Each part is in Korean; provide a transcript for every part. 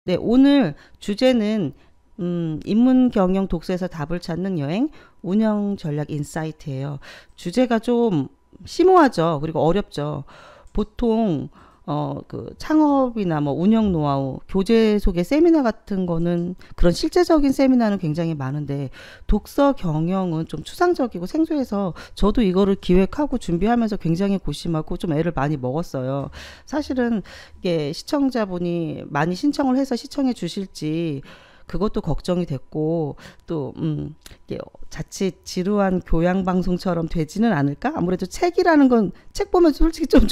네, 오늘 주제는 인문 경영 독서에서 답을 찾는 여행 운영 전략 인사이트예요. 주제가 좀 심오하죠. 그리고 어렵죠. 보통 그 창업이나 뭐 운영 노하우, 교재 소개 세미나 같은 거는 그런 실제적인 세미나는 굉장히 많은데 독서 경영은 좀 추상적이고 생소해서 저도 이거를 기획하고 준비하면서 굉장히 고심하고 좀 애를 많이 먹었어요. 사실은 이게 시청자분이 많이 신청을 해서 시청해 주실지 그것도 걱정이 됐고 또 이게 자칫 지루한 교양 방송처럼 되지는 않을까? 아무래도 책이라는 건 책 보면 솔직히 좀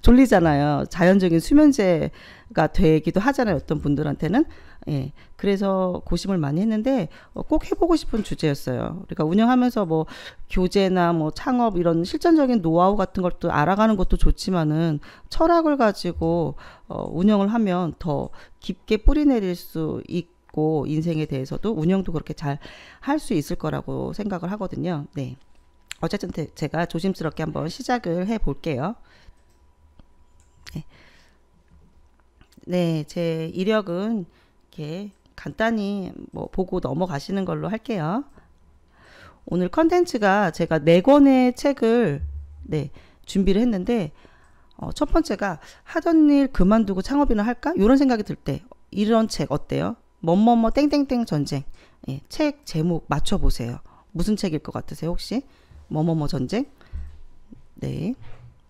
졸리잖아요. 자연적인 수면제가 되기도 하잖아요. 어떤 분들한테는. 예. 그래서 고심을 많이 했는데 꼭 해보고 싶은 주제였어요. 그러니까 운영하면서 뭐 교재나 뭐 창업 이런 실전적인 노하우 같은 것도 알아가는 것도 좋지만은 철학을 가지고 운영을 하면 더 깊게 뿌리내릴 수 있고 인생에 대해서도 운영도 그렇게 잘 할 수 있을 거라고 생각을 하거든요. 네. 어쨌든 제가 조심스럽게 한번 시작을 해 볼게요. 네. 네, 제 이력은 이렇게 간단히 뭐 보고 넘어가시는 걸로 할게요. 오늘 컨텐츠가 제가 4권의 책을 네, 준비를 했는데 첫 번째가 하던 일 그만두고 창업이나 할까? 이런 생각이 들 때 이런 책 어때요? 뭐뭐뭐 땡땡땡 전쟁. 예, 책 제목 맞춰보세요. 무슨 책일 것 같으세요 혹시? 뭐뭐뭐 전쟁? 네.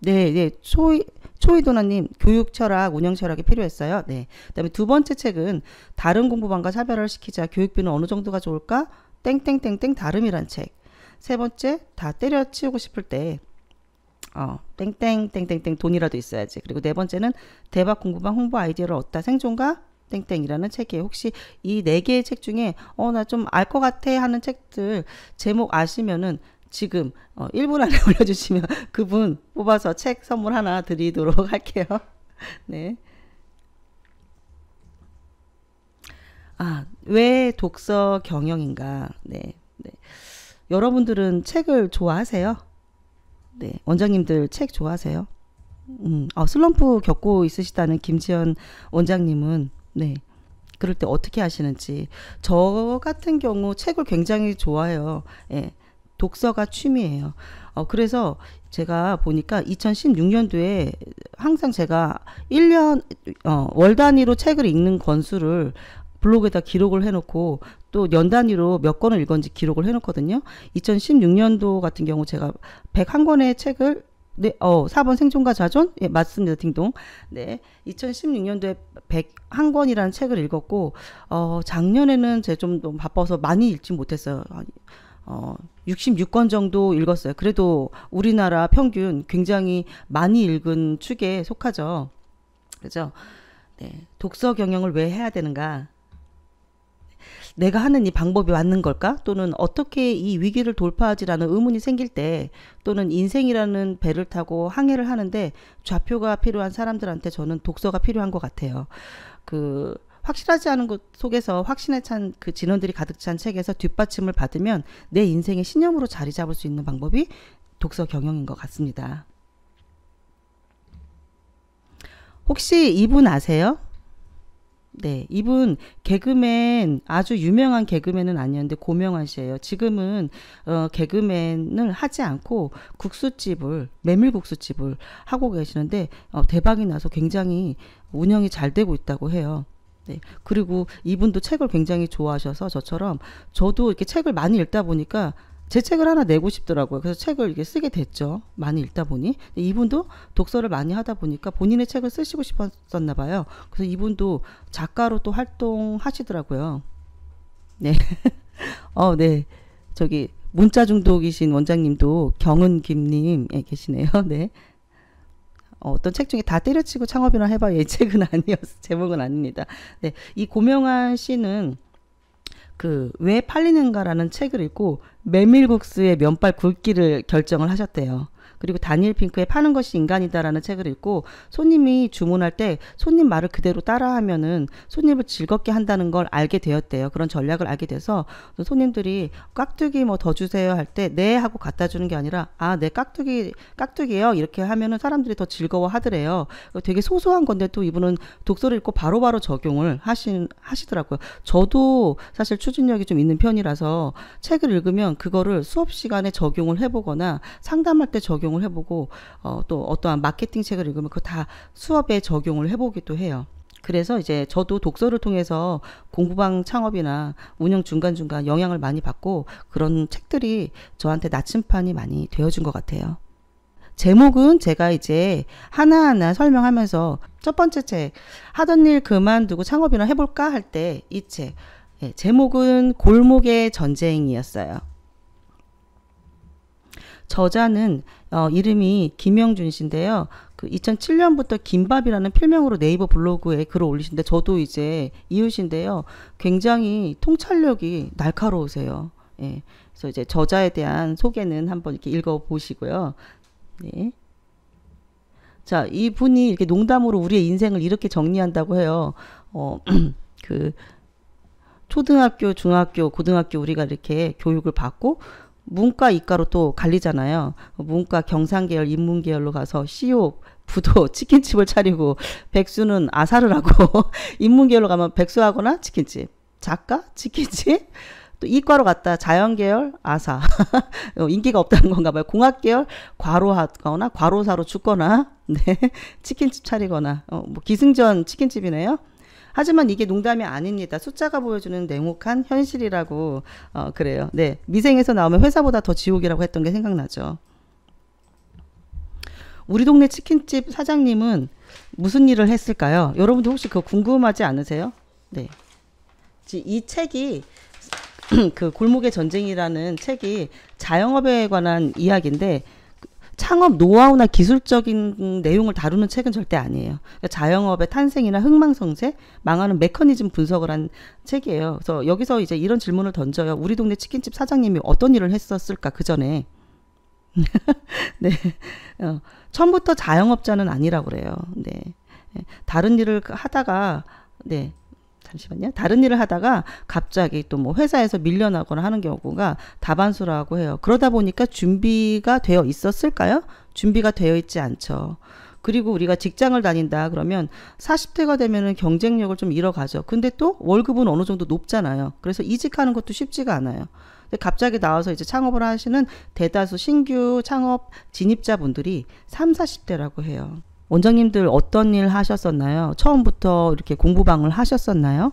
네, 네. 초이도나님, 교육 철학, 운영 철학이 필요했어요. 네. 그 다음에 두 번째 책은 다른 공부방과 차별화를 시키자. 교육비는 어느 정도가 좋을까? 땡땡땡땡 다름이란 책. 세 번째, 다 때려치우고 싶을 때, 땡땡땡땡땡 돈이라도 있어야지. 그리고 네 번째는 대박 공부방 홍보 아이디어를 얻다 생존가? 땡땡이라는 책이에요. 혹시 이 네 개의 책 중에, 나 좀 알 것 같아 하는 책들 제목 아시면은 지금 1분 안에 올려주시면 그분 뽑아서 책 선물 하나 드리도록 할게요. 네. 왜 독서 경영인가? 네. 네. 여러분들은 책을 좋아하세요? 네. 원장님들 책 좋아하세요? 슬럼프 겪고 있으시다는 김지연 원장님은 네. 그럴 때 어떻게 하시는지. 저 같은 경우 책을 굉장히 좋아해요. 예. 독서가 취미예요. 그래서 제가 보니까 2016년도에 항상 제가 1년, 월 단위로 책을 읽는 권수를 블로그에다 기록을 해놓고 또 년 단위로 몇 권을 읽었는지 기록을 해놓거든요. 2016년도 같은 경우 제가 101권의 책을 네, 4번 생존과 자존? 예, 맞습니다. 딩동. 네. 2016년도에 101권이라는 책을 읽었고, 작년에는 제가 좀 너무 바빠서 많이 읽지 못했어요. 66권 정도 읽었어요. 그래도 우리나라 평균 굉장히 많이 읽은 축에 속하죠. 그죠? 네. 독서 경영을 왜 해야 되는가? 내가 하는 이 방법이 맞는 걸까? 또는 어떻게 이 위기를 돌파하지라는 의문이 생길 때, 또는 인생이라는 배를 타고 항해를 하는데 좌표가 필요한 사람들한테 저는 독서가 필요한 것 같아요. 확실하지 않은 것 속에서 확신에 찬 그 진원들이 가득 찬 책에서 뒷받침을 받으면 내 인생의 신념으로 자리 잡을 수 있는 방법이 독서 경영인 것 같습니다. 혹시 이분 아세요? 네, 이분 개그맨, 아주 유명한 개그맨은 아니었는데 고명환 씨예요. 지금은 개그맨을 하지 않고 메밀국수집을 하고 계시는데 대박이 나서 굉장히 운영이 잘 되고 있다고 해요. 네, 그리고 이분도 책을 굉장히 좋아하셔서 저처럼 저도 이렇게 책을 많이 읽다 보니까 제 책을 하나 내고 싶더라고요. 그래서 책을 이렇게 쓰게 됐죠. 많이 읽다 보니. 이분도 독서를 많이 하다 보니까 본인의 책을 쓰시고 싶었었나 봐요. 그래서 이분도 작가로 또 활동하시더라고요. 네. 네. 저기 문자 중독이신 원장님도 경은김님 계시네요. 네. 어떤 책 중에 다 때려치고 창업이나 해봐. 이 책은 제목은 아닙니다. 네. 이 고명환 씨는 왜 팔리는가라는 책을 읽고 메밀국수의 면발 굵기를 결정을 하셨대요. 그리고 다니엘 핑크의 파는 것이 인간이다라는 책을 읽고 손님이 주문할 때 손님 말을 그대로 따라하면은 손님을 즐겁게 한다는 걸 알게 되었대요. 그런 전략을 알게 돼서 손님들이 깍두기 뭐 더 주세요 할 때 네 하고 갖다 주는 게 아니라 아, 네 깍두기요 이렇게 하면은 사람들이 더 즐거워 하더래요. 되게 소소한 건데 또 이분은 독서를 읽고 바로바로 적용을 하시더라고요. 저도 사실 추진력이 좀 있는 편이라서 책을 읽으면 그거를 수업 시간에 적용을 해보거나 상담할 때 적용을 해보고 또 어떠한 마케팅 책을 읽으면 그거 다 수업에 적용을 해보기도 해요. 그래서 이제 저도 독서를 통해서 공부방 창업이나 운영 중간중간 영향을 많이 받고 그런 책들이 저한테 나침판이 많이 되어준 것 같아요. 제목은 제가 이제 하나하나 설명하면서 첫 번째 책 하던 일 그만두고 창업이나 해볼까 할 때 이 책 제목은 골목의 전쟁이었어요. 저자는 이름이 김영준 씨인데요. 그 2007년부터 김밥이라는 필명으로 네이버 블로그에 글을 올리신데 저도 이제 이웃인데요. 굉장히 통찰력이 날카로우세요. 예. 그래서 이제 저자에 대한 소개는 한번 이렇게 읽어 보시고요. 네. 자, 이 분이 이렇게 농담으로 우리의 인생을 이렇게 정리한다고 해요. 그 초등학교, 중학교, 고등학교 우리가 이렇게 교육을 받고 문과, 이과로 또 갈리잖아요. 문과 경상계열, 인문계열로 가서 CO, 부도, 치킨집을 차리고 백수는 아사를 하고 인문계열로 가면 백수하거나 치킨집, 작가, 치킨집, 또 이과로 갔다 자연계열, 아사. 인기가 없다는 건가 봐요. 공학계열, 과로하거나 과로사로 죽거나 네, 치킨집 차리거나 뭐 기승전 치킨집이네요. 하지만 이게 농담이 아닙니다. 숫자가 보여주는 냉혹한 현실이라고 그래요. 네, 미생에서 나오면 회사보다 더 지옥이라고 했던 게 생각나죠. 우리 동네 치킨집 사장님은 무슨 일을 했을까요? 여러분도 혹시 그거 궁금하지 않으세요? 네, 이 책이 그 골목의 전쟁이라는 책이 자영업에 관한 이야기인데 창업 노하우나 기술적인 내용을 다루는 책은 절대 아니에요. 그러니까 자영업의 탄생이나 흥망성쇠, 망하는 메커니즘 분석을 한 책이에요. 그래서 여기서 이제 이런 질문을 던져요. 우리 동네 치킨집 사장님이 어떤 일을 했었을까 그 전에. 네, 처음부터 자영업자는 아니라고 그래요. 네, 다른 일을 하다가 네. 잠시만요. 다른 일을 하다가 갑자기 또 뭐 회사에서 밀려나거나 하는 경우가 다반수라고 해요. 그러다 보니까 준비가 되어 있었을까요? 준비가 되어 있지 않죠. 그리고 우리가 직장을 다닌다 그러면 40대가 되면은 경쟁력을 좀 잃어가죠. 근데 또 월급은 어느 정도 높잖아요. 그래서 이직하는 것도 쉽지가 않아요. 근데 갑자기 나와서 이제 창업을 하시는 대다수 신규 창업 진입자분들이 30, 40대라고 해요. 원장님들 어떤 일 하셨었나요? 처음부터 이렇게 공부방을 하셨었나요?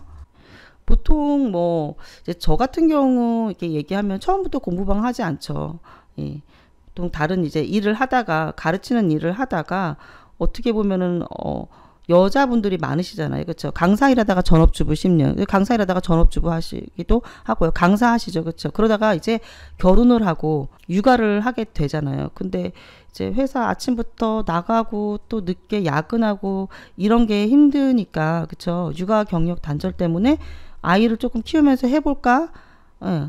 보통 뭐 이제 저 같은 경우 이렇게 얘기하면 처음부터 공부방 하지 않죠. 예. 보통 다른 이제 일을 하다가 가르치는 일을 하다가 어떻게 보면은 여자분들이 많으시잖아요. 그렇죠? 강사 일하다가 전업주부 10년, 강사 일하다가 전업주부 하시기도 하고요. 강사 하시죠. 그렇죠? 그러다가 이제 결혼을 하고 육아를 하게 되잖아요. 근데 이제 회사 아침부터 나가고 또 늦게 야근하고 이런 게 힘드니까 그렇죠? 육아 경력 단절 때문에 아이를 조금 키우면서 해볼까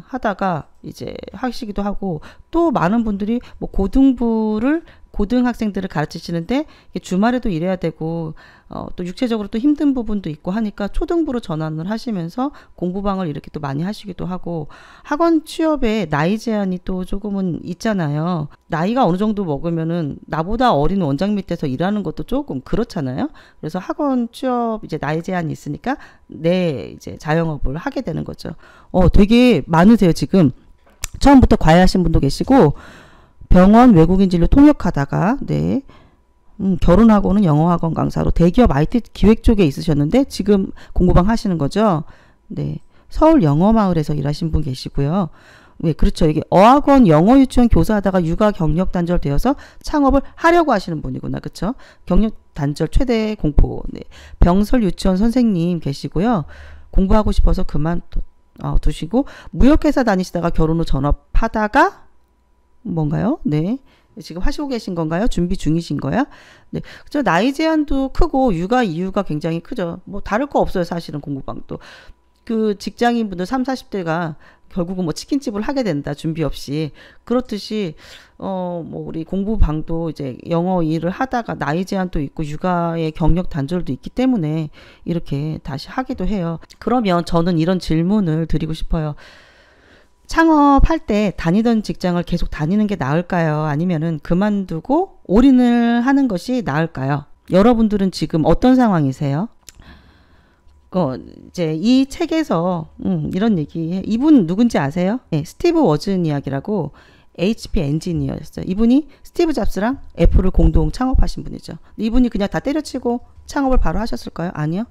하다가 이제 하시기도 하고 또 많은 분들이 뭐 고등학생들을 가르치시는데 주말에도 일해야 되고 또 육체적으로 또 힘든 부분도 있고 하니까 초등부로 전환을 하시면서 공부방을 이렇게 또 많이 하시기도 하고 학원 취업에 나이 제한이 또 조금은 있잖아요. 나이가 어느 정도 먹으면은 나보다 어린 원장 밑에서 일하는 것도 조금 그렇잖아요. 그래서 학원 취업 이제 나이 제한이 있으니까 이제 자영업을 하게 되는 거죠. 되게 많으세요 지금. 처음부터 과외하신 분도 계시고 병원 외국인 진료 통역하다가 결혼하고는 영어학원 강사로 대기업 IT 기획 쪽에 있으셨는데 지금 공부방 하시는 거죠. 네, 서울 영어마을에서 일하신 분 계시고요. 네, 그렇죠. 이게 어학원 영어 유치원 교사하다가 육아 경력 단절되어서 창업을 하려고 하시는 분이구나. 그렇죠? 경력 단절 최대 공포. 네, 병설 유치원 선생님 계시고요. 공부하고 싶어서 두시고 무역회사 다니시다가 결혼 후 전업하다가 뭔가요? 네. 지금 하시고 계신 건가요? 준비 중이신 거야? 네. 그죠. 나이 제한도 크고 육아 이유가 굉장히 크죠. 뭐 다를 거 없어요. 사실은 공부방도. 그 직장인분들 3, 40대가 결국은 뭐 치킨집을 하게 된다. 준비 없이. 그렇듯이 뭐 우리 공부방도 이제 영어 일을 하다가 나이 제한도 있고 육아의 경력 단절도 있기 때문에 이렇게 다시 하기도 해요. 그러면 저는 이런 질문을 드리고 싶어요. 창업할 때 다니던 직장을 계속 다니는 게 나을까요? 아니면은 그만두고 올인을 하는 것이 나을까요? 여러분들은 지금 어떤 상황이세요? 이제 이 책에서 이런 얘기, 이분 누군지 아세요? 네, 스티브 워즈니악이라고 HP 엔지니어였어요. 이분이 스티브 잡스랑 애플을 공동 창업하신 분이죠. 이분이 그냥 다 때려치고 창업을 바로 하셨을까요? 아니요.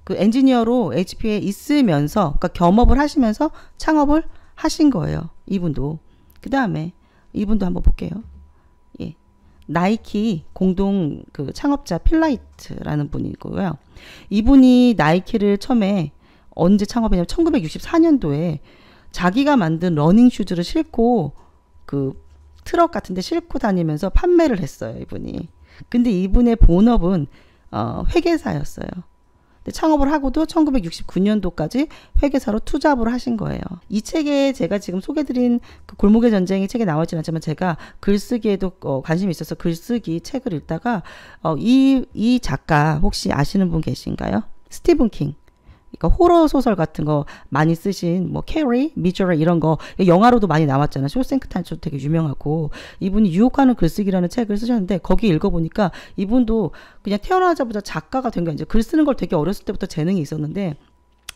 그 엔지니어로 HP에 있으면서, 그러니까 겸업을 하시면서 창업을 하신 거예요. 이분도. 그 다음에 이분도 한번 볼게요. 예. 나이키 공동 그 창업자 필라이트라는 분이고요. 이분이 나이키를 처음에 언제 창업했냐면 1964년도에 자기가 만든 러닝 슈즈를 싣고 그 트럭 같은 데 싣고 다니면서 판매를 했어요, 이분이. 근데 이분의 본업은 회계사였어요. 근데 창업을 하고도 1969년도까지 회계사로 투잡을 하신 거예요. 이 책에 제가 지금 소개드린 그 골목의 전쟁이 책에 나오진 않지만 제가 글쓰기에도 관심이 있어서 글쓰기 책을 읽다가 이 작가 혹시 아시는 분 계신가요? 스티븐 킹. 그러니까 호러 소설 같은 거 많이 쓰신 뭐 캐리, 미저리 이런 거 영화로도 많이 나왔잖아요. 쇼생크탄도 되게 유명하고 이분이 유혹하는 글쓰기라는 책을 쓰셨는데 거기 읽어보니까 이분도 그냥 태어나자마자 작가가 된 게 아니죠. 글 쓰는 걸 되게 어렸을 때부터 재능이 있었는데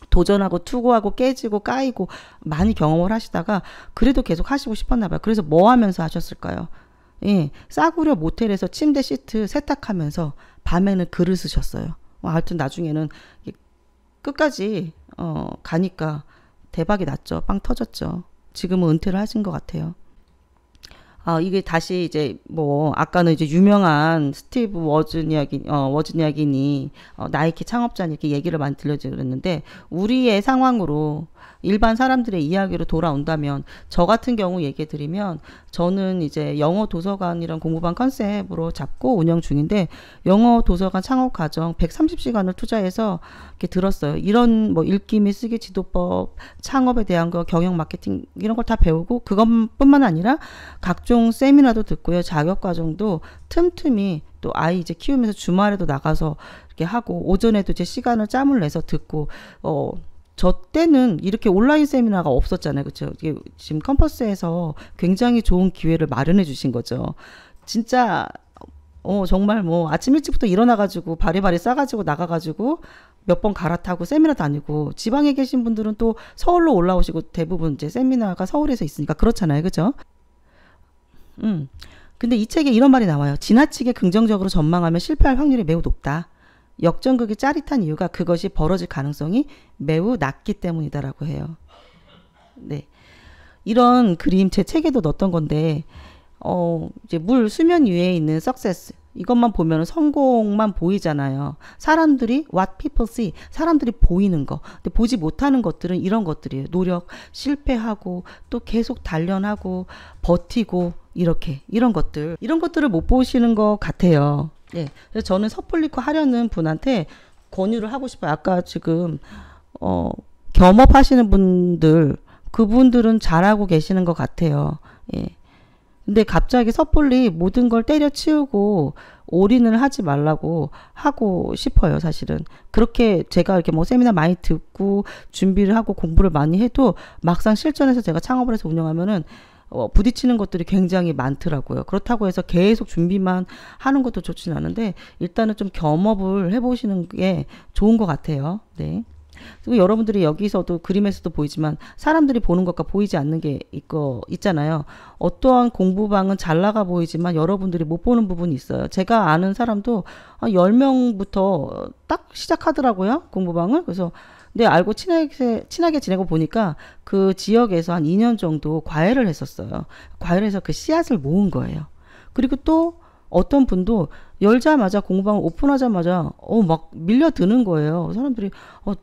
도전하고 투고하고 깨지고 까이고 많이 경험을 하시다가 그래도 계속 하시고 싶었나 봐요. 그래서 뭐 하면서 하셨을까요? 예, 싸구려 모텔에서 침대 시트 세탁하면서 밤에는 글을 쓰셨어요. 하여튼 나중에는 끝까지 가니까 대박이 났죠. 빵 터졌죠. 지금은 은퇴를 하신 것 같아요. 이게 다시 이제 뭐 아까는 이제 유명한 스티브 워즈니악인이 나이키 창업자니 이렇게 얘기를 많이 들려드렸는데 우리의 상황으로 일반 사람들의 이야기로 돌아온다면 저 같은 경우 얘기해 드리면 저는 이제 영어 도서관이란 공부방 컨셉으로 잡고 운영 중인데 영어 도서관 창업 과정 130시간을 투자해서 이렇게 들었어요. 이런 뭐 읽기 및 쓰기 지도법, 창업에 대한 거, 경영 마케팅 이런 걸 다 배우고 그것뿐만 아니라 각종 세미나도 듣고요. 자격 과정도 틈틈이 또 아이 이제 키우면서 주말에도 나가서 이렇게 하고 오전에도 이제 시간을 짬을 내서 듣고 저 때는 이렇게 온라인 세미나가 없었잖아요. 그렇죠? 이게 지금 컴퍼스에서 굉장히 좋은 기회를 마련해 주신 거죠. 진짜 정말 뭐 아침 일찍부터 일어나가지고 바리바리 싸가지고 나가가지고 몇 번 갈아타고 세미나 다니고 지방에 계신 분들은 또 서울로 올라오시고 대부분 이제 세미나가 서울에서 있으니까 그렇잖아요. 그죠? 근데 이 책에 이런 말이 나와요. 지나치게 긍정적으로 전망하면 실패할 확률이 매우 높다. 역전극이 짜릿한 이유가 그것이 벌어질 가능성이 매우 낮기 때문이다라고 해요. 네. 이런 그림 제 책에도 넣었던 건데, 이제 물 수면 위에 있는 success. 이것만 보면 성공만 보이잖아요. 사람들이 what people see. 사람들이 보이는 거. 근데 보지 못하는 것들은 이런 것들이에요. 노력, 실패하고 또 계속 단련하고 버티고 이렇게 이런 것들. 이런 것들을 못 보시는 것 같아요. 네. 그래서 저는 섣불리 하려는 분한테 권유를 하고 싶어요. 아까 지금 겸업하시는 분들 그분들은 잘하고 계시는 것 같아요. 예. 근데 갑자기 섣불리 모든 걸 때려치우고 올인을 하지 말라고 하고 싶어요. 사실은 그렇게 제가 이렇게 뭐 세미나 많이 듣고 준비를 하고 공부를 많이 해도 막상 실전에서 제가 창업을 해서 운영하면은 부딪히는 것들이 굉장히 많더라고요. 그렇다고 해서 계속 준비만 하는 것도 좋지는 않은데 일단은 좀 겸업을 해보시는 게 좋은 것 같아요. 네. 그리고 여러분들이 여기서도 그림에서도 보이지만 사람들이 보는 것과 보이지 않는 게 있잖아요. 어떠한 공부방은 잘 나가 보이지만 여러분들이 못 보는 부분이 있어요. 제가 아는 사람도 10명부터 딱 시작하더라고요. 공부방을. 그래서 근데 알고 친하게 지내고 보니까 그 지역에서 한 2년 정도 과외를 했었어요. 과외를 해서 그 씨앗을 모은 거예요. 그리고 또 어떤 분도 열자마자 공부방을 오픈하자마자 막 밀려드는 거예요. 사람들이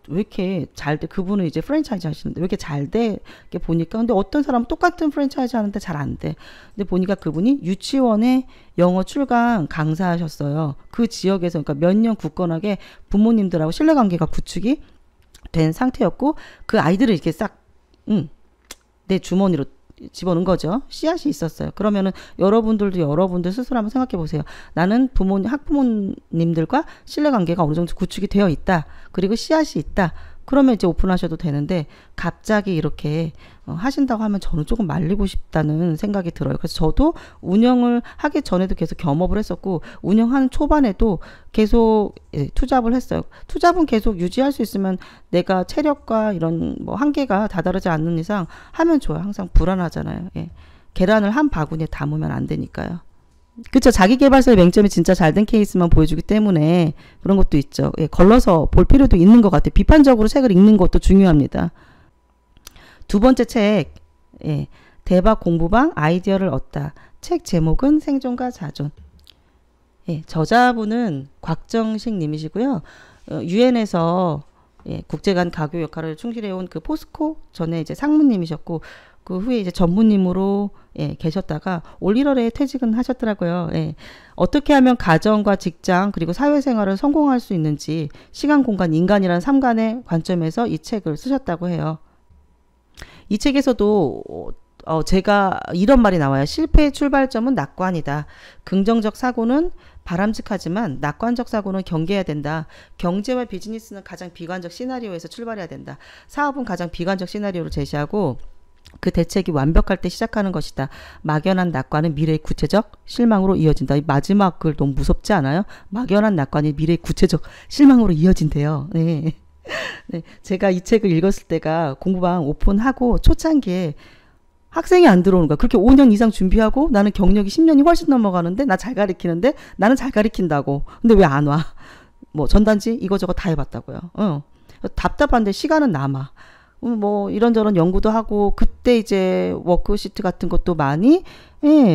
왜 이렇게 잘 돼? 그분은 이제 프랜차이즈 하시는데 왜 이렇게 잘 돼? 이렇게 보니까 근데 어떤 사람은 똑같은 프랜차이즈 하는데 잘 안 돼. 근데 보니까 그분이 유치원에 영어 출강 강사하셨어요. 그 지역에서 그러니까 몇 년 굳건하게 부모님들하고 신뢰관계가 구축이 된 상태였고 그 아이들을 이렇게 싹 내 주머니로 집어넣은 거죠. 씨앗이 있었어요. 그러면은 여러분들도 여러분들 스스로 한번 생각해 보세요. 나는 학부모님들과 신뢰관계가 어느 정도 구축이 되어 있다. 그리고 씨앗이 있다. 그러면 이제 오픈하셔도 되는데 갑자기 이렇게 하신다고 하면 저는 조금 말리고 싶다는 생각이 들어요. 그래서 저도 운영을 하기 전에도 계속 겸업을 했었고 운영하는 초반에도 계속 투잡을 했어요. 투잡은 계속 유지할 수 있으면 내가 체력과 이런 뭐 한계가 다다르지 않는 이상 하면 좋아요. 항상 불안하잖아요. 예. 계란을 한 바구니에 담으면 안 되니까요. 그쵸. 자기계발서의 맹점이 진짜 잘된 케이스만 보여주기 때문에 그런 것도 있죠. 예, 걸러서 볼 필요도 있는 것 같아요. 비판적으로 책을 읽는 것도 중요합니다. 두 번째 책, 예, 대박 공부방 아이디어를 얻다. 책 제목은 생존과 자존. 예, 저자분은 곽정식 님이시고요. 유엔에서 국제간 가교 역할을 충실해온 그 포스코 전에 이제 상무님이셨고 그 후에 이제 전무님으로 계셨다가 올 1월에 퇴직은 하셨더라고요. 어떻게 하면 가정과 직장 그리고 사회생활을 성공할 수 있는지 시간, 공간, 인간이라는 3간의 관점에서 이 책을 쓰셨다고 해요. 이 책에서도 제가 이런 말이 나와요. 실패의 출발점은 낙관이다. 긍정적 사고는 바람직하지만 낙관적 사고는 경계해야 된다. 경제와 비즈니스는 가장 비관적 시나리오에서 출발해야 된다. 사업은 가장 비관적 시나리오를 제시하고 그 대책이 완벽할 때 시작하는 것이다. 막연한 낙관은 미래의 구체적 실망으로 이어진다. 이 마지막 글 너무 무섭지 않아요? 막연한 낙관이 미래의 구체적 실망으로 이어진대요. 네. 네. 제가 이 책을 읽었을 때가 공부방 오픈하고 초창기에 학생이 안 들어오는 거야. 그렇게 5년 이상 준비하고 나는 경력이 10년이 훨씬 넘어가는데 나 잘 가르치는데 나는 잘 가르친다고. 근데 왜 안 와? 뭐 전단지 이거저거 다 해봤다고요. 답답한데 시간은 남아. 뭐 이런저런 연구도 하고 그때 이제 워크시트 같은 것도 많이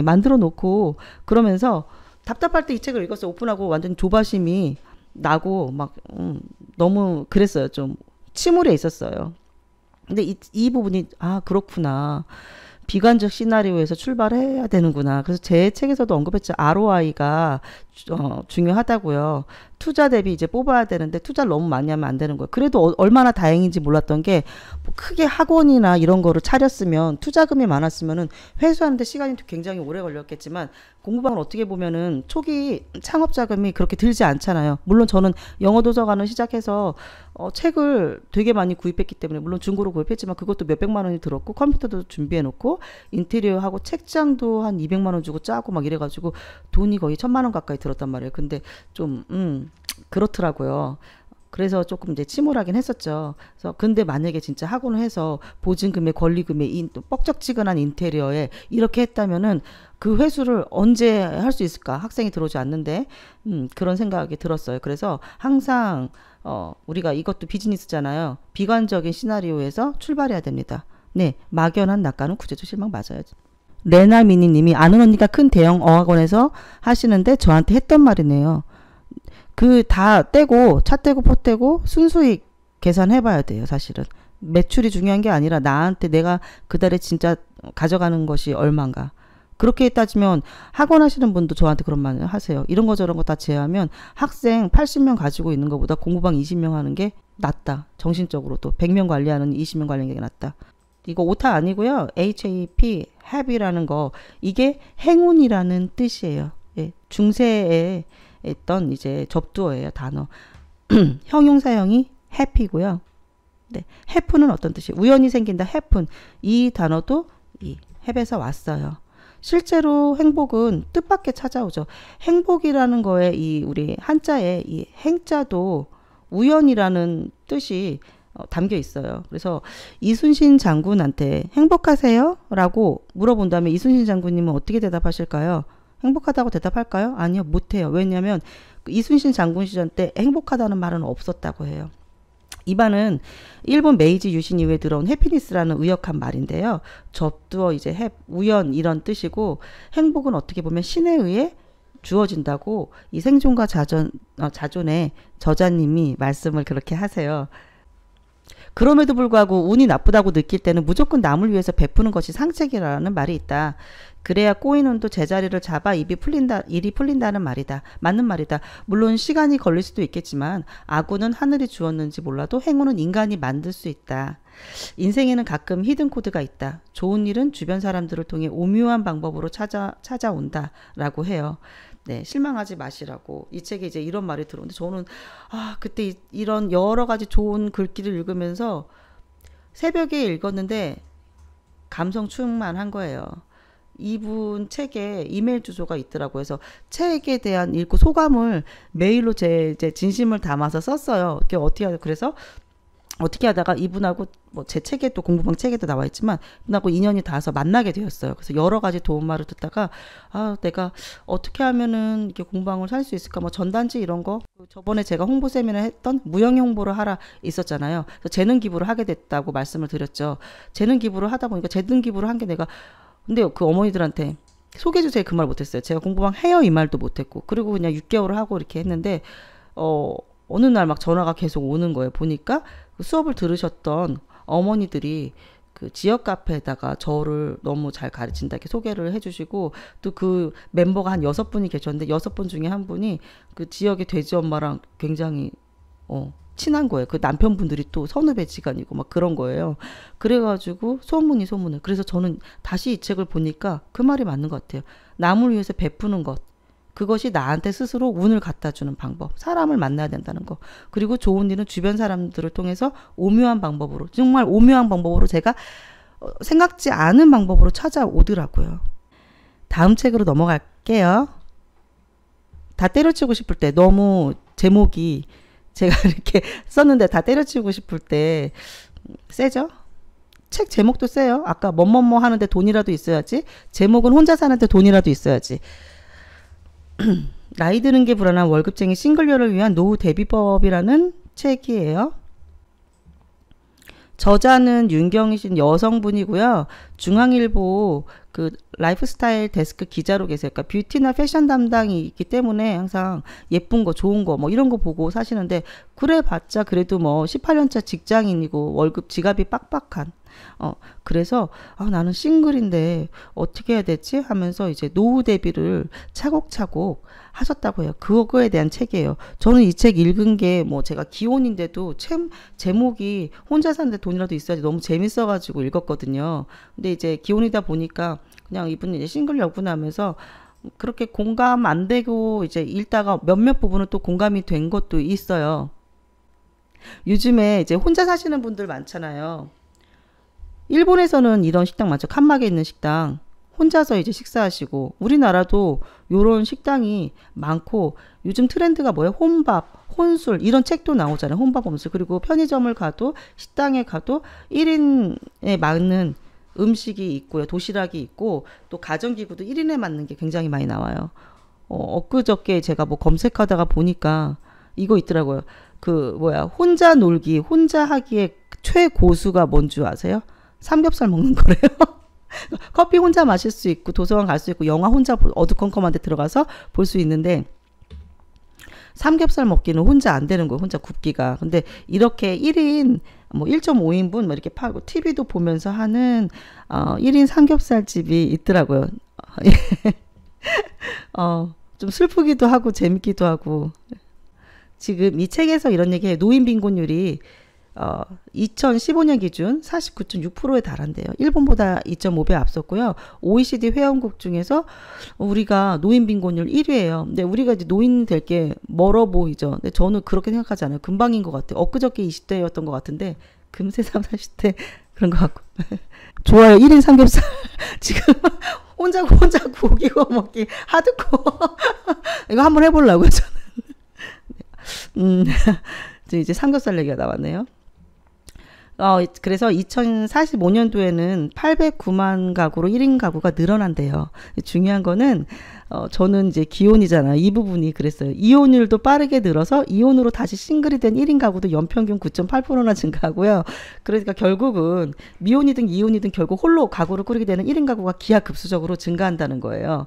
만들어 놓고 그러면서 답답할 때 이 책을 읽었어요. 오픈하고 완전 조바심이 나고 막 너무 그랬어요. 좀 침울해 있었어요. 근데 이 부분이 그렇구나. 비관적 시나리오에서 출발해야 되는구나. 그래서 제 책에서도 언급했죠. ROI가 중요하다고요. 투자 대비 이제 뽑아야 되는데 투자를 너무 많이 하면 안 되는 거예요. 그래도 얼마나 다행인지 몰랐던 게 뭐 크게 학원이나 이런 거를 차렸으면 투자금이 많았으면은 회수하는데 시간이 굉장히 오래 걸렸겠지만 공부방은 어떻게 보면은 초기 창업 자금이 그렇게 들지 않잖아요. 물론 저는 영어 도서관을 시작해서 책을 되게 많이 구입했기 때문에 물론 중고로 구입했지만 그것도 몇백만 원이 들었고 컴퓨터도 준비해 놓고 인테리어하고 책장도 한 200만 원 주고 짜고 막 이래가지고 돈이 거의 1000만 원 가까이 들었단 말이에요. 근데 좀 그렇더라고요. 그래서 조금 이제 침울하긴 했었죠. 그래서 근데 만약에 진짜 학원을 해서 보증금에 권리금에 뻑적지근한 인테리어에 이렇게 했다면은 그 회수를 언제 할 수 있을까? 학생이 들어오지 않는데 그런 생각이 들었어요. 그래서 항상 우리가 이것도 비즈니스잖아요. 비관적인 시나리오에서 출발해야 됩니다. 네, 막연한 낙관은 구체적 실망 맞아요. 레나미니 님이 아는 언니가 큰 대형 어학원에서 하시는데 저한테 했던 말이네요. 그 다 떼고 차 떼고 포 떼고 순수익 계산해봐야 돼요. 사실은 매출이 중요한 게 아니라 나한테 내가 그 달에 진짜 가져가는 것이 얼마인가. 그렇게 따지면 학원 하시는 분도 저한테 그런 말 하세요. 이런 거 저런 거 다 제외하면 학생 80명 가지고 있는 것보다 공부방 20명 하는 게 낫다. 정신적으로도 100명 관리하는 20명 관리하는 게 낫다. 이거 오타 아니고요. HAP, happy라는 거 이게 행운이라는 뜻이에요. 예, 중세에 있던 이제 접두어예요. 단어. 형용사형이 happy고요. 네, happ는 어떤 뜻이에요? 우연히 생긴다. happen. 이 단어도 이 have에서 왔어요. 실제로 행복은 뜻밖의 찾아오죠. 행복이라는 거에 이 우리 한자에 이 행자도 우연이라는 뜻이 담겨 있어요. 그래서 이순신 장군한테 행복하세요? 라고 물어본다면 이순신 장군님은 어떻게 대답하실까요? 행복하다고 대답할까요? 아니요, 못해요. 왜냐하면 이순신 장군 시절 때 행복하다는 말은 없었다고 해요. 이 말은 일본 메이지 유신 이후에 들어온 해피니스라는 의역한 말인데요. 접두어 이제 우연 이런 뜻이고 행복은 어떻게 보면 신에 의해 주어진다고 이 생존과 자존의 저자님이 말씀을 그렇게 하세요. 그럼에도 불구하고 운이 나쁘다고 느낄 때는 무조건 남을 위해서 베푸는 것이 상책이라는 말이 있다. 그래야 꼬이는 또 제자리를 잡아 일이 풀린다는 말이다. 맞는 말이다. 물론 시간이 걸릴 수도 있겠지만 악운은 하늘이 주었는지 몰라도 행운은 인간이 만들 수 있다. 인생에는 가끔 히든 코드가 있다. 좋은 일은 주변 사람들을 통해 오묘한 방법으로 찾아온다라고 해요. 네, 실망하지 마시라고 이 책에 이제 이런 말이 들어오는데 저는 그때 이런 여러 가지 좋은 글귀를 읽으면서 새벽에 읽었는데 감성 충만한 거예요. 이분 책에 이메일 주소가 있더라고요. 그래서 책에 대한 읽고 소감을 메일로 제 진심을 담아서 썼어요. 그래서 어떻게 하다가 이분하고 뭐 제 책에 또 공부방 책에도 나와 있지만 이분하고 인연이 닿아서 만나게 되었어요. 그래서 여러 가지 도움말을 듣다가 내가 어떻게 하면은 이렇게 공부방을 살 수 있을까? 뭐 전단지 이런 거 저번에 제가 홍보 세미나 했던 무형 홍보를 하라 있었잖아요. 그래서 재능 기부를 하게 됐다고 말씀을 드렸죠. 재능 기부를 하다 보니까 재능 기부를 한 게 내가 근데 그 어머니들한테 소개해 주세요 그 말 못했어요. 제가 공부방 해요 이 말도 못했고 그리고 그냥 6개월을 하고 이렇게 했는데 어느 날 막 전화가 계속 오는 거예요. 보니까 그 수업을 들으셨던 어머니들이 그 지역 카페에다가 저를 너무 잘 가르친다 이렇게 소개를 해주시고 또 그 멤버가 한 6분이 계셨는데 6분 중에 한 분이 그 지역의 돼지 엄마랑 굉장히 친한 거예요. 그 남편분들이 또 선후배지간이고 막 그런 거예요. 그래가지고 소문을. 그래서 저는 다시 이 책을 보니까 그 말이 맞는 것 같아요. 남을 위해서 베푸는 것. 그것이 나한테 스스로 운을 갖다 주는 방법. 사람을 만나야 된다는 거. 그리고 좋은 일은 주변 사람들을 통해서 오묘한 방법으로 정말 오묘한 방법으로 제가 생각지 않은 방법으로 찾아오더라고요. 다음 책으로 넘어갈게요. 다 때려치우고 싶을 때 너무 제목이 제가 이렇게 썼는데 다 때려치우고 싶을 때 세죠? 책 제목도 세요. 아까 뭐뭐뭐 하는데 돈이라도 있어야지. 제목은 혼자 사는데 돈이라도 있어야지. 나이 드는 게 불안한 월급쟁이 싱글녀를 위한 노후 대비법이라는 책이에요. 저자는 윤경신 여성분이고요. 중앙일보 그 라이프스타일 데스크 기자로 계세요. 그러니까 뷰티나 패션 담당이 있기 때문에 항상 예쁜 거, 좋은 거, 뭐 이런 거 보고 사시는데 그래 봤자 그래도 뭐 18년차 직장인이고 월급 지갑이 빡빡한. 그래서 나는 싱글인데 어떻게 해야 되지? 하면서 이제 노후 대비를 차곡차곡 하셨다고 해요. 그거에 대한 책이에요. 저는 이 책 읽은 게 뭐 제가 기혼인데도 제목이 혼자 사는데 돈이라도 있어야지 너무 재밌어가지고 읽었거든요. 근데 이제 기혼이다 보니까 그냥 이분이 이제 싱글 여구나 하면서 그렇게 공감 안 되고 이제 읽다가 몇몇 부분은 또 공감이 된 것도 있어요. 요즘에 이제 혼자 사시는 분들 많잖아요. 일본에서는 이런 식당 많죠. 칸막에 있는 식당. 혼자서 이제 식사하시고 우리나라도 요런 식당이 많고 요즘 트렌드가 뭐예요? 혼밥, 혼술 이런 책도 나오잖아요. 혼밥, 혼술. 그리고 편의점을 가도 식당에 가도 1인에 맞는 음식이 있고요. 도시락이 있고 또 가전기구도 1인에 맞는 게 굉장히 많이 나와요. 엊그저께 제가 뭐 검색하다가 보니까 이거 있더라고요. 혼자 놀기, 혼자 하기의 최고수가 뭔 줄 아세요? 삼겹살 먹는 거래요. 커피 혼자 마실 수 있고 도서관 갈 수 있고 영화 혼자 어두컴컴한 데 들어가서 볼 수 있는데 삼겹살 먹기는 혼자 안 되는 거예요. 혼자 굽기가. 근데 이렇게 1인 뭐 1.5인분 뭐 이렇게 팔고 TV도 보면서 하는 1인 삼겹살 집이 있더라고요. 좀 슬프기도 하고 재밌기도 하고. 지금 이 책에서 이런 얘기해요. 노인 빈곤율이 2015년 기준 49.6%에 달한대요. 일본보다 2.5배 앞섰고요. OECD 회원국 중에서 우리가 노인 빈곤율 1위예요. 근데 우리가 이제 노인 될 게 멀어 보이죠. 근데 저는 그렇게 생각하지 않아요. 금방인 것 같아요. 엊그저께 20대였던 것 같은데 금세 30, 40대 그런 것 같고. 좋아요. 1인 삼겹살. 지금 혼자 고기 구워 먹기 하드코어. 이거 한번 해보려고요. 저는. 이제 삼겹살 얘기가 나왔네요. 그래서 2045년도에는 809만 가구로 1인 가구가 늘어난대요. 중요한 거는 저는 이제 기혼이잖아요. 이 부분이 그랬어요. 이혼율도 빠르게 늘어서 이혼으로 다시 싱글이 된 1인 가구도 연평균 9.8%나 증가하고요. 그러니까 결국은 미혼이든 이혼이든 결국 홀로 가구를 꾸리게 되는 1인 가구가 기하급수적으로 증가한다는 거예요.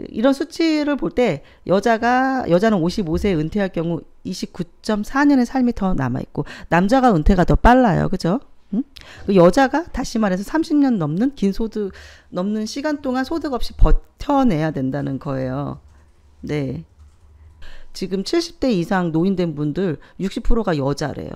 이런 수치를 볼 때 여자는 55세에 은퇴할 경우 29.4년의 삶이 더 남아있고 남자가 은퇴가 더 빨라요. 그죠? 응? 그 여자가 다시 말해서 30년 넘는 긴 소득 넘는 시간 동안 소득 없이 버텨내야 된다는 거예요. 네. 지금 70대 이상 노인된 분들 60%가 여자래요.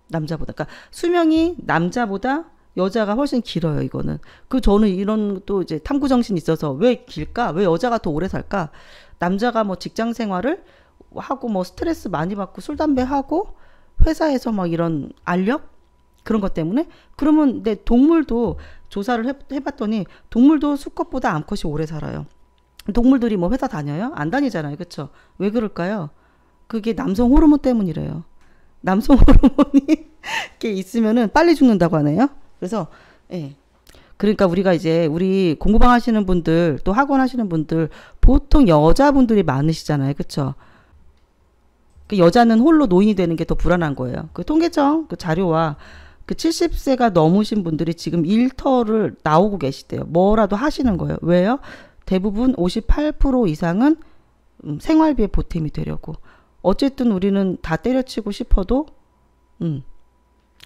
남자보다. 그러니까 수명이 남자보다 여자가 훨씬 길어요, 이거는. 저는 이런 또 이제 탐구 정신이 있어서 왜 길까? 왜 여자가 더 오래 살까? 남자가 뭐 직장 생활을 하고 뭐 스트레스 많이 받고 술, 담배 하고 회사에서 막 이런 알력? 그런 것 때문에? 그러면 내 동물도 조사를 해봤더니 동물도 수컷보다 암컷이 오래 살아요. 동물들이 뭐 회사 다녀요? 안 다니잖아요. 그쵸? 왜 그럴까요? 그게 남성 호르몬 때문이래요. 남성 호르몬이 이렇게 있으면은 빨리 죽는다고 하네요. 그래서 예. 그러니까 우리가 이제 우리 공부방 하시는 분들 또 학원 하시는 분들 보통 여자분들이 많으시잖아요. 그쵸? 그 여자는 홀로 노인이 되는 게 더 불안한 거예요. 그 통계청 그 자료와 그 70세가 넘으신 분들이 지금 일터를 나오고 계시대요. 뭐라도 하시는 거예요. 왜요? 대부분 58% 이상은 생활비에 보탬이 되려고. 어쨌든 우리는 다 때려치고 싶어도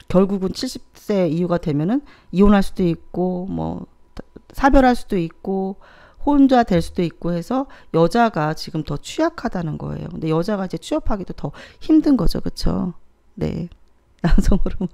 결국은 70세 이후가 되면은 이혼할 수도 있고 뭐 사별할 수도 있고 혼자 될 수도 있고 해서 여자가 지금 더 취약하다는 거예요. 근데 여자가 이제 취업하기도 더 힘든 거죠. 그쵸? 네. 남성 호르몬.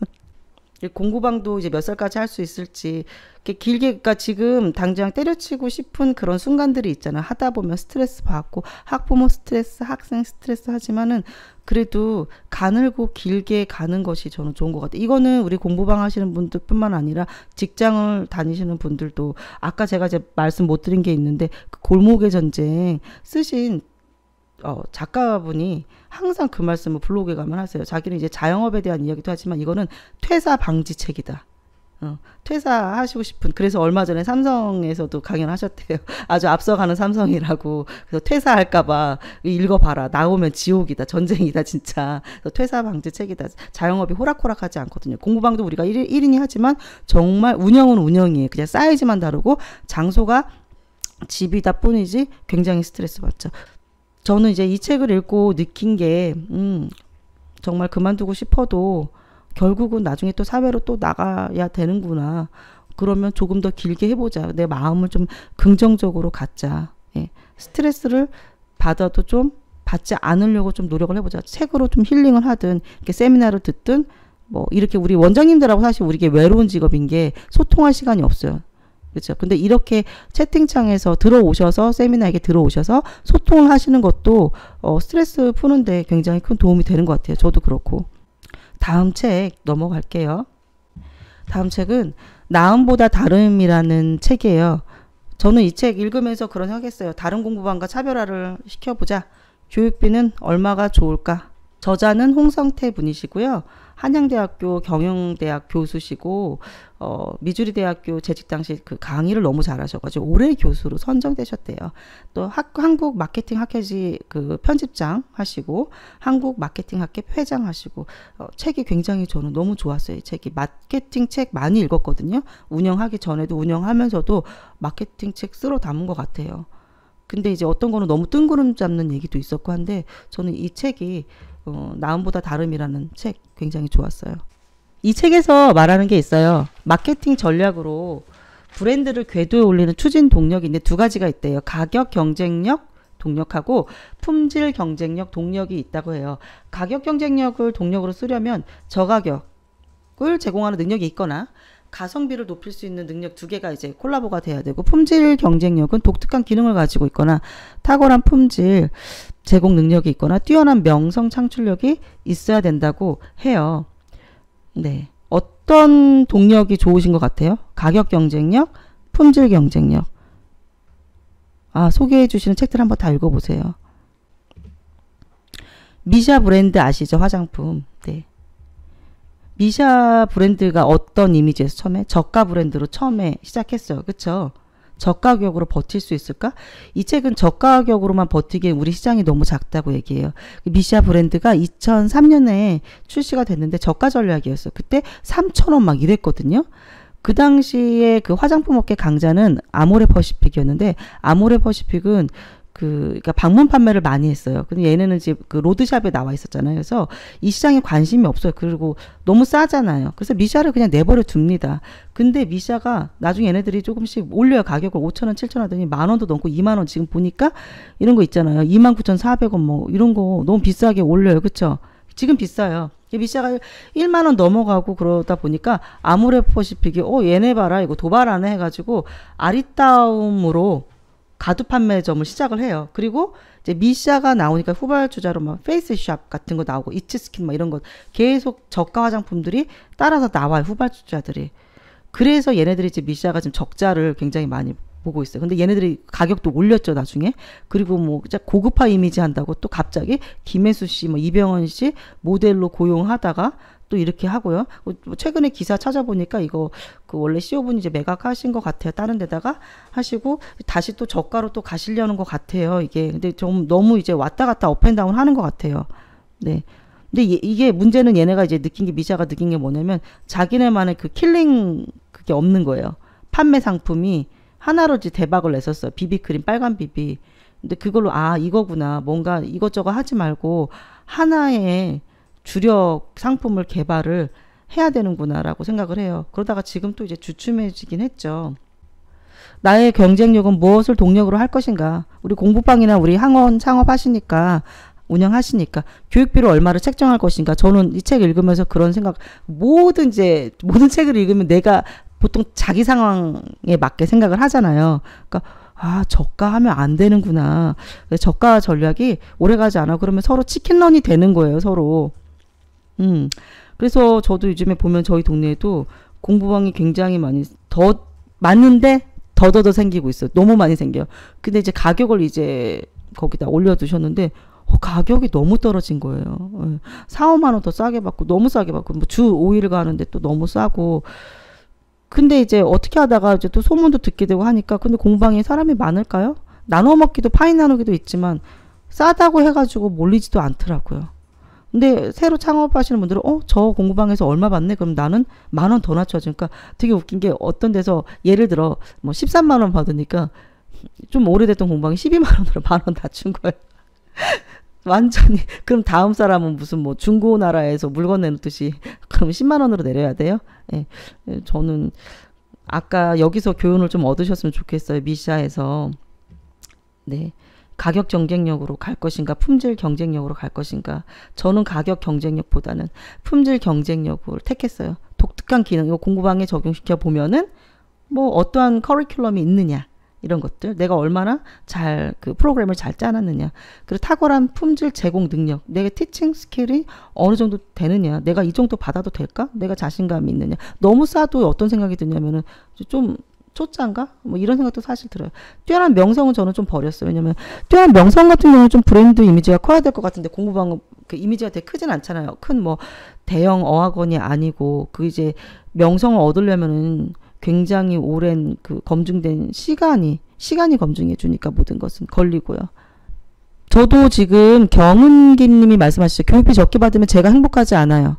공구방도 이제 몇 살까지 할 수 있을지 길게 그러니까 지금 당장 때려치고 싶은 그런 순간들이 있잖아요. 하다 보면 스트레스 받고 학부모 스트레스, 학생 스트레스 하지만은 그래도 가늘고 길게 가는 것이 저는 좋은 것 같아요. 이거는 우리 공부방 하시는 분들뿐만 아니라 직장을 다니시는 분들도 아까 제가 이제 말씀 못 드린 게 있는데 그 골목의 전쟁 쓰신 작가분이 항상 그 말씀을 블로그에 가면 하세요. 자기는 이제 자영업에 대한 이야기도 하지만 이거는 퇴사 방지 책이다. 퇴사하시고 싶은 그래서 얼마 전에 삼성에서도 강연하셨대요. 아주 앞서가는 삼성이라고. 그래서 퇴사할까봐 읽어봐라. 나오면 지옥이다. 전쟁이다 진짜. 그래서 퇴사 방지 책이다. 자영업이 호락호락하지 않거든요. 공부방도 우리가 1인이 하지만 정말 운영은 운영이에요. 그냥 사이즈만 다르고 장소가 집이다 뿐이지 굉장히 스트레스 받죠. 저는 이제 이 책을 읽고 느낀 게 정말 그만두고 싶어도 결국은 나중에 또 사회로 또 나가야 되는구나. 그러면 조금 더 길게 해보자. 내 마음을 좀 긍정적으로 갖자. 예. 스트레스를 받아도 좀 받지 않으려고 좀 노력을 해보자. 책으로 좀 힐링을 하든 이렇게 세미나를 듣든 뭐 이렇게 우리 원장님들하고 사실 우리 이게 외로운 직업인 게 소통할 시간이 없어요. 그렇죠. 근데 이렇게 채팅창에서 들어오셔서 세미나에 들어오셔서 소통을 하시는 것도 스트레스 푸는데 굉장히 큰 도움이 되는 것 같아요. 저도 그렇고. 다음 책 넘어갈게요. 다음 책은 나음보다 다름이라는 책이에요. 저는 이 책 읽으면서 그런 생각했어요. 다른 공부방과 차별화를 시켜보자. 교육비는 얼마가 좋을까? 저자는 홍성태 분이시고요. 한양대학교 경영대학 교수시고 미주리 대학교 재직 당시 그 강의를 너무 잘하셔가지고 올해 교수로 선정되셨대요. 또 한국 마케팅 학회지 그 편집장 하시고 한국 마케팅 학회 회장 하시고 책이 굉장히 저는 너무 좋았어요. 이 책이 마케팅 책 많이 읽었거든요. 운영하기 전에도 운영하면서도 마케팅 책 쓸어 담은 것 같아요. 근데 이제 어떤 거는 너무 뜬구름 잡는 얘기도 있었고 한데 저는 이 책이 나음보다 다름이라는 책 굉장히 좋았어요. 이 책에서 말하는 게 있어요. 마케팅 전략으로 브랜드를 궤도에 올리는 추진 동력이 있는데 두 가지가 있대요. 가격 경쟁력 동력하고 품질 경쟁력 동력이 있다고 해요. 가격 경쟁력을 동력으로 쓰려면 저가격을 제공하는 능력이 있거나 가성비를 높일 수 있는 능력 두 개가 이제 콜라보가 돼야 되고 품질 경쟁력은 독특한 기능을 가지고 있거나 탁월한 품질 제공 능력이 있거나 뛰어난 명성 창출력이 있어야 된다고 해요. 네. 어떤 동력이 좋으신 것 같아요? 가격 경쟁력, 품질 경쟁력. 소개해 주시는 책들 한번 다 읽어보세요. 미샤 브랜드 아시죠? 화장품. 네. 미샤 브랜드가 어떤 이미지에서 처음에 저가 브랜드로 처음에 시작했어요. 그쵸? 저가격으로 버틸 수 있을까? 이 책은 저가격으로만 버티기엔 우리 시장이 너무 작다고 얘기해요. 미샤 브랜드가 2003년에 출시가 됐는데 저가 전략이었어요. 그때 3,000원 막 이랬거든요. 그 당시에 그 화장품 업계 강자는 아모레 퍼시픽이었는데, 아모레 퍼시픽은 그러니까 방문 판매를 많이 했어요. 근데 얘네는 이제 그 로드샵에 나와 있었잖아요. 그래서 이 시장에 관심이 없어요. 그리고 너무 싸잖아요. 그래서 미샤를 그냥 내버려 둡니다. 근데 미샤가 나중에 얘네들이 조금씩 올려요. 가격을 5,000원, 7,000원 하더니 10,000원도 넘고 20,000원. 지금 보니까 이런 거 있잖아요. 29,400원 뭐 이런 거 너무 비싸게 올려요. 그쵸? 지금 비싸요. 미샤가 10,000원 넘어가고 그러다 보니까 아모레 퍼시픽이 얘네 봐라 이거 도발하네 해가지고 아리따움으로 가두 판매점을 시작을 해요. 그리고 이제 미샤가 나오니까 후발주자로 막 페이스샵 같은 거 나오고 이츠스킨 막 이런 거 계속 저가 화장품들이 따라서 나와요. 후발주자들이. 그래서 얘네들이 이제 미샤가 지금 적자를 굉장히 많이 보고 있어요. 근데 얘네들이 가격도 올렸죠, 나중에. 그리고 뭐 진짜 고급화 이미지 한다고 또 갑자기 김혜수 씨, 뭐 이병헌 씨 모델로 고용하다가 또 이렇게 하고요. 최근에 기사 찾아보니까 이거 그 원래 CEO분이 이제 매각하신 것 같아요. 다른 데다가 하시고 다시 또 저가로 또 가시려는 것 같아요. 이게 근데 좀 너무 이제 왔다 갔다 업앤다운 하는 것 같아요. 네. 근데 이게 문제는 얘네가 이제 느낀 게 미샤가 느낀 게 뭐냐면 자기네만의 그 킬링 그게 없는 거예요. 판매 상품이 하나로 이제 대박을 냈었어요. 비비크림 빨간 비비. 근데 그걸로 이거구나. 뭔가 이것저것 하지 말고 하나의 주력 상품을 개발을 해야 되는구나라고 생각을 해요. 그러다가 지금 또 이제 주춤해지긴 했죠. 나의 경쟁력은 무엇을 동력으로 할 것인가? 우리 공부방이나 우리 학원 창업하시니까 운영하시니까 교육비를 얼마를 책정할 것인가? 저는 이 책 읽으면서 그런 생각, 모든 책을 읽으면 내가 보통 자기 상황에 맞게 생각을 하잖아요. 그러니까 저가하면 안 되는구나. 저가 전략이 오래가지 않아. 그러면 서로 치킨런이 되는 거예요. 서로. 그래서 저도 요즘에 보면 저희 동네에도 공부방이 굉장히 많이 더 많은데 더더더 생기고 있어요. 너무 많이 생겨요. 근데 이제 가격을 이제 거기다 올려두셨는데 가격이 너무 떨어진 거예요. 4, 5만 원 더 싸게 받고 너무 싸게 받고 뭐 주 5일 가는데 또 너무 싸고. 근데 이제 어떻게 하다가 이제 또 소문도 듣게 되고 하니까 근데 공부방에 사람이 많을까요? 나눠 먹기도 파인 나누기도 있지만 싸다고 해가지고 몰리지도 않더라고요. 근데 새로 창업하시는 분들은 저 공부방에서 얼마 받네? 그럼 나는 10,000원 더 낮춰줘. 그러니까 되게 웃긴 게 어떤 데서 예를 들어 뭐 13만 원 받으니까 좀 오래됐던 공부방이 12만 원으로 10,000원 낮춘 거예요. 완전히. 그럼 다음 사람은 무슨 뭐 중고나라에서 물건 내놓듯이 그럼 10만 원으로 내려야 돼요? 예. 저는 아까 여기서 교훈을 좀 얻으셨으면 좋겠어요. 미샤에서. 네. 가격 경쟁력으로 갈 것인가, 품질 경쟁력으로 갈 것인가. 저는 가격 경쟁력보다는 품질 경쟁력을 택했어요. 독특한 기능, 이거 공부방에 적용시켜 보면은 뭐 어떠한 커리큘럼이 있느냐, 이런 것들, 내가 얼마나 잘 그 프로그램을 잘 짜놨느냐, 그리고 탁월한 품질 제공 능력, 내가 티칭 스킬이 어느 정도 되느냐, 내가 이 정도 받아도 될까, 내가 자신감이 있느냐. 너무 싸도 어떤 생각이 드냐면은 좀 초짜인가? 뭐 이런 생각도 사실 들어요. 뛰어난 명성은 저는 좀 버렸어요. 왜냐면 뛰어난 명성 같은 경우는 좀 브랜드 이미지가 커야 될 것 같은데 공부방은 그 이미지가 되게 크진 않잖아요. 큰 뭐 대형 어학원이 아니고 그 이제 명성을 얻으려면은 굉장히 오랜 그 검증된 시간이 검증해 주니까 모든 것은 걸리고요. 저도 지금 경은기 님이 말씀하시죠. 교육비 적게 받으면 제가 행복하지 않아요.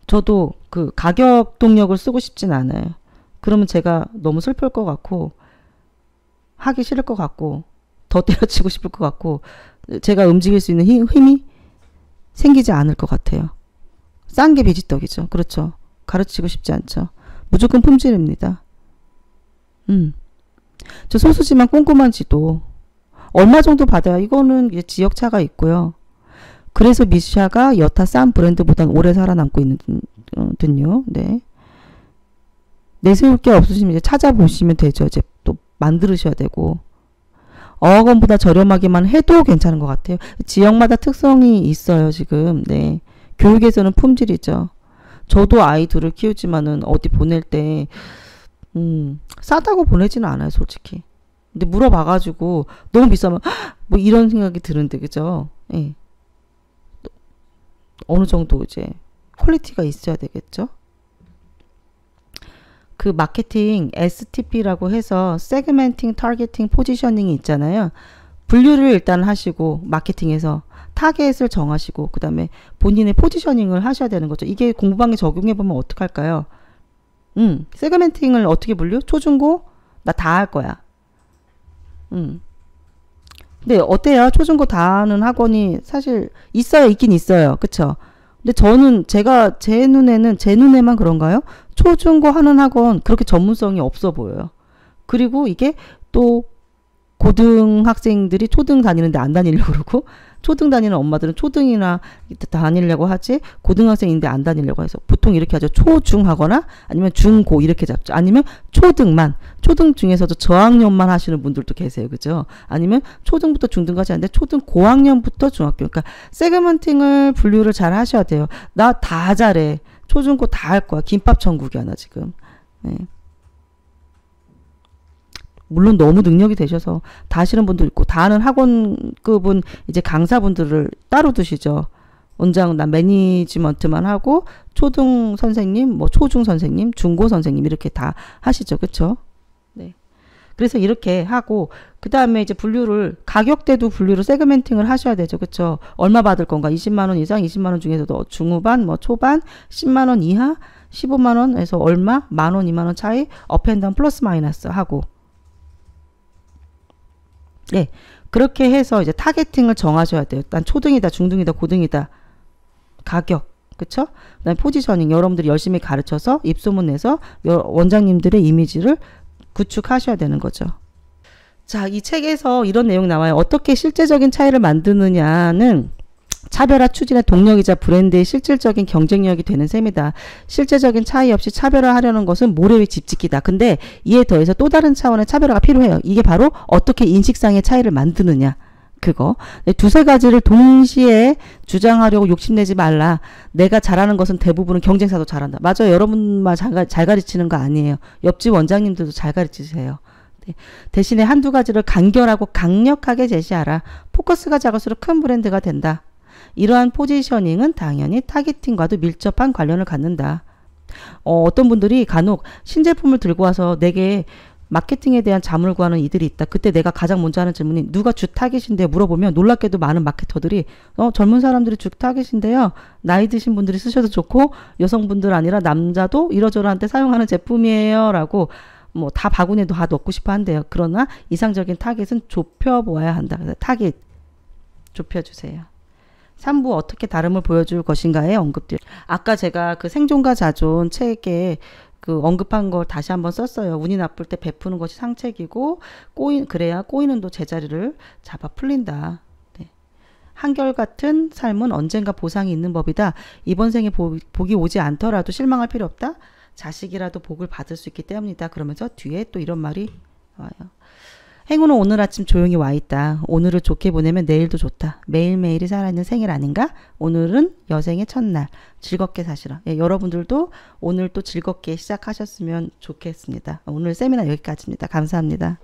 저도 그 가격 동력을 쓰고 싶진 않아요. 그러면 제가 너무 슬플 것 같고 하기 싫을 것 같고 더 때려치고 싶을 것 같고 제가 움직일 수 있는 힘이 생기지 않을 것 같아요. 싼 게 비지떡이죠. 그렇죠. 가르치고 싶지 않죠. 무조건 품질입니다. 저 소수지만 꼼꼼한 지도. 얼마 정도 받아야 이거는 지역차가 있고요. 그래서 미샤가 여타 싼 브랜드보다는 오래 살아남고 있거든요. 네. 내세울 게 없으시면 이제 찾아보시면 되죠. 이제 또 만들으셔야 되고. 어학원보다 저렴하게만 해도 괜찮은 것 같아요. 지역마다 특성이 있어요, 지금. 네. 교육에서는 품질이죠. 저도 아이 둘을 키우지만은 어디 보낼 때, 싸다고 보내지는 않아요, 솔직히. 근데 물어봐가지고 너무 비싸면, 뭐 이런 생각이 드는데, 그죠? 예. 어느 정도 이제 퀄리티가 있어야 되겠죠. 그 마케팅 STP라고 해서 세그멘팅, 타겟팅, 포지셔닝이 있잖아요. 분류를 일단 하시고 마케팅에서 타겟을 정하시고 그 다음에 본인의 포지셔닝을 하셔야 되는 거죠. 이게 공부방에 적용해보면 어떡할까요? 세그멘팅을 어떻게 분류? 초중고? 나 다 할 거야. 근데 어때요? 초중고 다 하는 학원이 사실 있어요. 있긴 있어요. 그쵸? 근데 제 눈에만 그런가요? 초중고 하는 학원 그렇게 전문성이 없어 보여요. 그리고 이게 또 고등학생들이 초등 다니는데 안 다니려고 그러고, 초등 다니는 엄마들은 초등이나 다니려고 하지 고등학생인데 안 다니려고 해서 보통 이렇게 하죠. 초중 하거나 아니면 중고 이렇게 잡죠. 아니면 초등만, 초등 중에서도 저학년만 하시는 분들도 계세요. 그죠? 아니면 초등부터 중등까지 하는데 초등 고학년부터 중학교. 그러니까 세그먼팅을 분류를 잘 하셔야 돼요. 나 다 잘해. 초중고 다 할 거야. 김밥 천국이야 나 지금. 네. 물론 너무 능력이 되셔서 다 하시는 분도 있고, 다 하는 학원급은 이제 강사분들을 따로 두시죠. 원장, 난 매니지먼트만 하고, 초등 선생님, 뭐 초중 선생님, 중고 선생님, 이렇게 다 하시죠. 그쵸? 네. 그래서 이렇게 하고, 그 다음에 이제 가격대도 분류를 세그멘팅을 하셔야 되죠. 그쵸? 얼마 받을 건가? 20만원 이상, 20만원 중에서도 중후반, 뭐 초반, 10만원 이하, 15만원에서 얼마? 만원, 2만원 차이, 업앤다운 플러스 마이너스 하고, 네, 그렇게 해서 이제 타겟팅을 정하셔야 돼요. 난 초등이다, 중등이다, 고등이다. 가격, 그쵸? 그다음에 포지셔닝, 여러분들이 열심히 가르쳐서 입소문 내서 원장님들의 이미지를 구축하셔야 되는 거죠. 자, 이 책에서 이런 내용 나와요. 어떻게 실제적인 차이를 만드느냐는 차별화 추진의 동력이자 브랜드의 실질적인 경쟁력이 되는 셈이다. 실제적인 차이 없이 차별화하려는 것은 모래 위 집짓기다. 근데 이에 더해서 또 다른 차원의 차별화가 필요해요. 이게 바로 어떻게 인식상의 차이를 만드느냐. 그거. 두세 가지를 동시에 주장하려고 욕심내지 말라. 내가 잘하는 것은 대부분은 경쟁사도 잘한다. 맞아요. 여러분만 잘 가르치는 거 아니에요. 옆집 원장님들도 잘 가르치세요. 대신에 한두 가지를 간결하고 강력하게 제시하라. 포커스가 작을수록 큰 브랜드가 된다. 이러한 포지셔닝은 당연히 타겟팅과도 밀접한 관련을 갖는다. 어떤 분들이 간혹 신제품을 들고 와서 내게 마케팅에 대한 자문을 구하는 이들이 있다. 그때 내가 가장 먼저 하는 질문이 누가 주 타겟인데 물어보면 놀랍게도 많은 마케터들이 젊은 사람들이 주 타겟인데요. 나이 드신 분들이 쓰셔도 좋고 여성분들 아니라 남자도 이러저러한테 사용하는 제품이에요. 라고 뭐 다 바구니에도 다 넣고 싶어 한대요. 그러나 이상적인 타겟은 좁혀보아야 한다. 그래서 타겟 좁혀주세요. 3부 어떻게 다름을 보여줄 것인가의 언급들. 아까 제가 그 생존과 자존 책에 그 언급한 걸 다시 한번 썼어요. 운이 나쁠 때 베푸는 것이 상책이고 그래야 꼬이는 도 제자리를 잡아 풀린다. 네. 한결같은 삶은 언젠가 보상이 있는 법이다. 이번 생에 복이 오지 않더라도 실망할 필요 없다. 자식이라도 복을 받을 수 있기 때문이다. 그러면서 뒤에 또 이런 말이 와요. 행운은 오늘 아침 조용히 와 있다. 오늘을 좋게 보내면 내일도 좋다. 매일매일이 살아있는 생일 아닌가? 오늘은 여생의 첫날. 즐겁게 사시라. 예, 여러분들도 오늘 또 즐겁게 시작하셨으면 좋겠습니다. 오늘 세미나 여기까지입니다. 감사합니다.